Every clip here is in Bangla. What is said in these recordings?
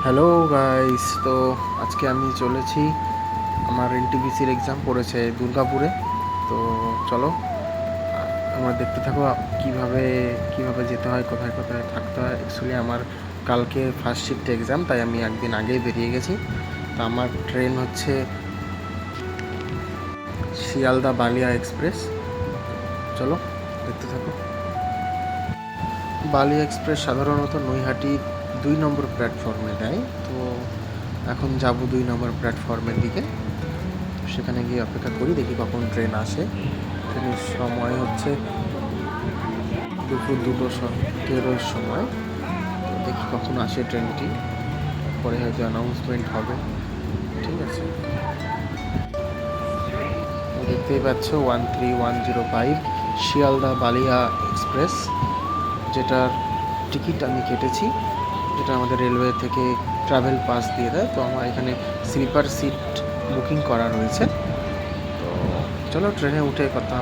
হ্যালো গাইস, তো আজকে আমি চলেছি। আমার এনটিপিসির এক্সাম পড়েছে দুর্গাপুরে। তো চলো তোমরা দেখতে থাকো কিভাবে কিভাবে যেতে হয়, কোথায় কোথায় থাকতে হয়। অ্যাকচুয়ালি আমার কালকে ফার্স্ট শিফট এক্সাম, তাই আমি একদিন আগেই বেরিয়ে গেছি। তো আমার ট্রেন হচ্ছে শিয়ালদা বালিয়া এক্সপ্রেস। চলো দেখতে থাকো। বালিয়া এক্সপ্রেস সাধারণত নৈহাটি 2 নম্বর প্ল্যাটফর্মে দেয়। তো এখন যাব 2 নম্বর প্ল্যাটফর্মের দিকে। সেখানে গিয়ে অপেক্ষা করি, দেখি কখন ট্রেন আসে। ট্রেনের সময় হচ্ছে দুপুর 2:13 সময়। তো দেখি কখন আসে ট্রেনটি, পরে হয়তো অ্যানাউন্সমেন্ট হবে। ঠিক আছে, দেখতেই পাচ্ছ 13105 শিয়ালদা বালিয়া এক্সপ্রেস, যেটার টিকিট আমি কেটেছি, যেটা আমাদের রেলওয়ে থেকে ট্রাভেল পাস দিয়ে দেয়। তো আমার এখানে স্লিপার সিট বুকিং করা রয়েছে। তো চলো ট্রেনে উঠে কথা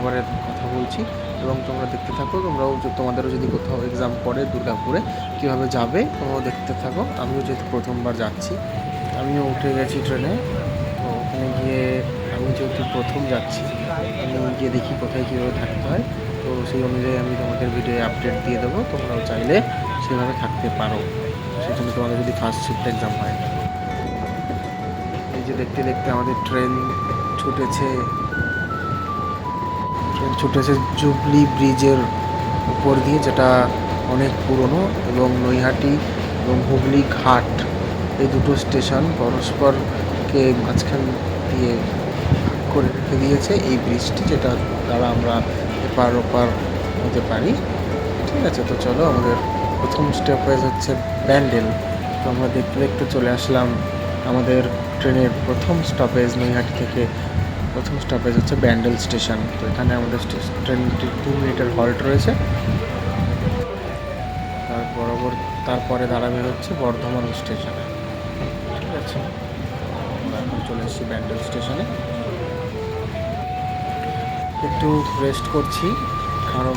বলছি এবং তোমরা দেখতে থাকো। তোমাদেরও যদি কোথাও এক্সাম পড়ে দুর্গাপুরে কীভাবে যাবে তোমরাও দেখতে থাকো। আমিও যেহেতু প্রথমবার যাচ্ছি, আমিও উঠে গেছি ট্রেনে। তো ওখানে গিয়ে আমি যেহেতু প্রথম যাচ্ছি, আমি গিয়ে দেখি কোথায় কীভাবে থাকতে হয়। তো সেই অনুযায়ী আমি তোমাদের ভিডিও আপডেট দিয়ে দেবো। তোমরাও চাইলে সেভাবে থাকতে পারো, সেই জন্য তোমাদের যদি ফার্স্ট শিফট এক্সাম হয়। এই যে দেখতে দেখতে আমাদের ট্রেন ছুটেছে। জুবলি ব্রিজের উপর দিয়ে, যেটা অনেক পুরনো, এবং নৈহাটি এবং হুগলি ঘাট এই দুটো স্টেশন পরস্পরকে মাঝখান দিয়ে করে রেখে দিয়েছে এই ব্রিজটি, যেটা দ্বারা আমরা এপার ওপার হতে পারি। ঠিক আছে, তো চলো আমাদের প্রথম স্টপেজ হচ্ছে ব্যান্ডেল। তো আমরা দেখতে দেখতে চলে আসলাম আমাদের ট্রেনের প্রথম স্টপেজ। নৈহাটি থেকে প্রথম স্টপেজ হচ্ছে ব্যান্ডেল স্টেশন। তো এখানে আমাদের ট্রেনটির 2 মিনিটের হল্ট রয়েছে। তারপরে দাঁড়াবে হচ্ছে বর্ধমান স্টেশনে। ঠিক আছে, আমরা এখন চলে এসেছি ব্যান্ডেল স্টেশনে। একটু রেস্ট করছি, কারণ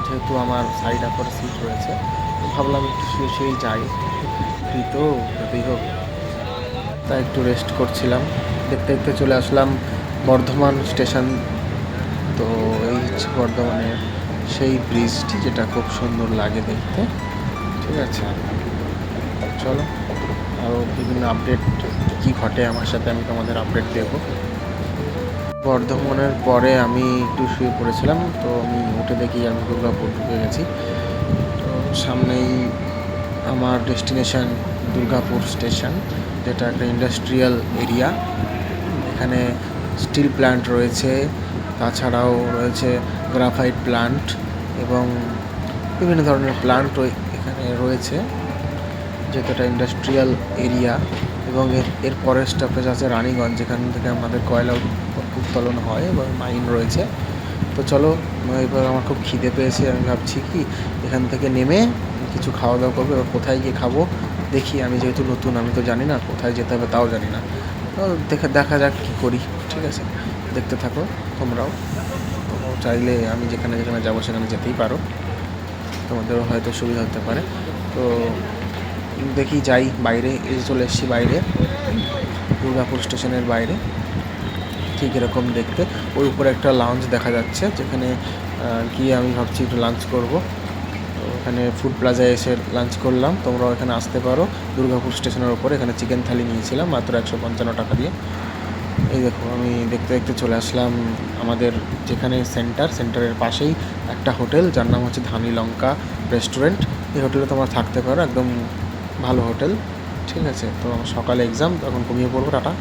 যেহেতু আমার সাইড আপার সিট রয়েছে, তো ভাবলাম একটু শুয়েই যাই। ফ্রি তো যতই হোক, তাই একটু রেস্ট করছিলাম। দেখতে দেখতে চলে আসলাম বর্ধমান স্টেশন। তো এই হচ্ছে বর্ধমানের সেই ব্রিজটি, যেটা খুব সুন্দর লাগে দেখতে। ঠিক আছে, চলো আরও বিভিন্ন আপডেট কী ঘটে আমার সাথে আমি তোমাদের আপডেট দেবো। বর্ধমানের পরে আমি একটু শুয়ে পড়েছিলাম। তো আমি উঠে দেখি আমি দুর্গাপুর ঢুকে গেছি। তো সামনেই আমার ডেস্টিনেশন দুর্গাপুর স্টেশন, যেটা একটা ইন্ডাস্ট্রিয়াল এরিয়া। এখানে স্টিল প্ল্যান্ট রয়েছে, তাছাড়াও রয়েছে গ্রাফাইট প্ল্যান্ট এবং বিভিন্ন ধরনের প্ল্যান্ট এখানে রয়েছে, যেহেতু একটা ইন্ডাস্ট্রিয়াল এরিয়া। এবং এর পরের স্টপেজ আছে রানীগঞ্জ, যেখান থেকে আমাদের কয়লা উত্তোলন হয় এবং মাইন রয়েছে। তো চলো, এবার আমার খুব খিদে পেয়েছে। আমি ভাবছি কি এখান থেকে নেমে কিছু খাওয়া দাওয়া করবো। এবার কোথায় গিয়ে খাবো দেখি। আমি যেহেতু নতুন, আমি তো জানি না কোথায় যেতে হবে, তাও জানি না। তো দেখা যাক কী করি। ঠিক আছে, দেখতে থাকো তোমরাও। চাইলে আমি যেখানে যেখানে যাবো সেখানে যেতেই পারো, তোমাদেরও হয়তো সুবিধা হতে পারে। তো দেখি যাই, বাইরে এসে চলে এসেছি, বাইরে দুর্গাপুর স্টেশনের বাইরে। ঠিক এরকম দেখতে ওই উপরে একটা লাউঞ্জ দেখা যাচ্ছে, যেখানে গিয়ে আমি ভাবছি একটু লাঞ্চ করব। তো এখানে ফুড প্লাজায় এসে লাঞ্চ করলাম। তোমরাও এখানে আসতে পারো দুর্গাপুর স্টেশনের ওপরে। এখানে চিকেন থালি নিয়েছিলাম মাত্র 155 টাকা দিয়ে। এই দেখো, আমি দেখতে দেখতে চলে আসলাম আমাদের যেখানে সেন্টারের পাশেই একটা হোটেল, যার নাম হচ্ছে ধানি লঙ্কা রেস্টুরেন্ট। এই হোটেলে তোমরা থাকতে পারো, একদম ভালো হোটেল। ঠিক আছে, তো আমার সকালে এক্সাম, তখন ঘুমিয়ে পড়বো। টাটা।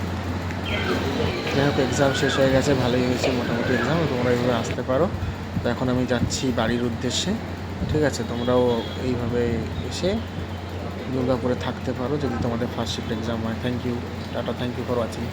যাই হোক, এক্সাম শেষ হয়ে গেছে, ভালোই হয়েছে মোটামুটি এক্সাম। তোমরা এইভাবে আসতে পারো। তো এখন আমি যাচ্ছি বাড়ির উদ্দেশ্যে। ঠিক আছে, তোমরাও এইভাবে এসে দুর্গাপুরে থাকতে পারো যদি তোমাদের ফার্স্ট শিফট এক্সাম হয়। Thank you, tata, thank you for watching.